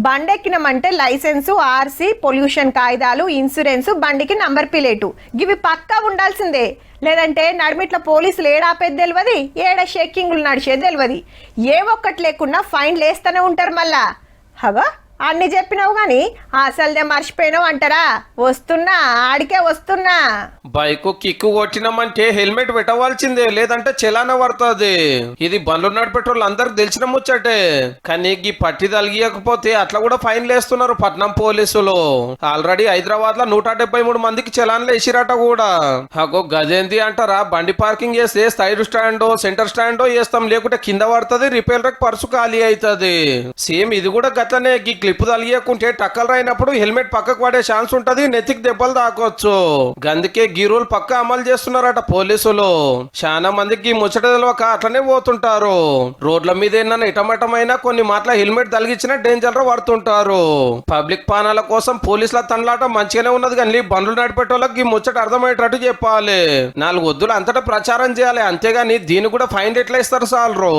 బండెక్కినమంటే licence, RC, pollution కాయిదాలు, insurance, బండికి number plate గివి పక్కా ఉండాల్సిందే. లేదంటే నడిమిట్ల పోలీసులు ఏడాపేది తెలియదు, ఏడ షెక్కింగ్లు నడిచేది తెలియదు. ఏ ఒక్కటి లేకున్నా ఫైన్లు వేస్తూనే ఉంటారు. మళ్ళా హగా అన్ని చెప్పినావు గాని అసలుదే మర్చిపోయినావు అంటారా? వస్తున్నా, ఆడికే వస్తున్నా. బైక్ కిక్కు కొట్టినామంటే హెల్మెట్ పెట్టవలసిందే, లేదంటే చలానా పడుతుంది. ఇది బండ్లు నడిపేటోళ్ళు అందరికి తెలిసిన ముచ్చటే. కానీ ఈ పట్టి తలిగియకపోతే అట్లా కూడా ఫైన్లు వేస్తున్నారు పట్నం పోలీసులు. ఆల్రెడీ హైదరాబాద్ లో 173 మందికి చలాన్లు వేసిరట కూడా. అగో గదేంది అంటారా? బండి పార్కింగ్ చేస్తే సైడ్ స్టాండో సెంటర్ స్టాండో వేస్తాం, లేకుంటే కింద పడుతుంది, రిపేర్ పర్సు ఖాళీ అవుతుంది. సేమ్ ఇది కూడా గట్లనే. క్లిప్ తలియకుంటే టక్కలు అయినప్పుడు హెల్మెట్ పక్కకు పడే ఛాన్స్ ఉంటది, నెత్తికి దెబ్బలు తాకొచ్చు. గందుకే గీ రూల్ పక్క అమలు చేస్తున్నారట పోలీసులు. చాలా మందికి ముచ్చట తెలియక అట్లనే పోతుంటారు. రోడ్ల మీద ఏమన్నా ఇటమటమైనా కొన్ని మాటల హెల్మెట్ తలిగించినా డేంజర్ లో పడుతుంటారు. పబ్లిక్ పానాల కోసం పోలీసుల తండ్లాట మంచిగానే ఉన్నది, కానీ బండ్లు నడిపేటోళ్ళకి ఈ ముచ్చట అర్థమయ్యేటట్టు చెప్పాలి. 4 వద్దులు అంతటా ప్రచారం చేయాలి. అంతేగాని దీన్ని కూడా ఫైన్ ఎట్లా ఇస్తారు సాలరు.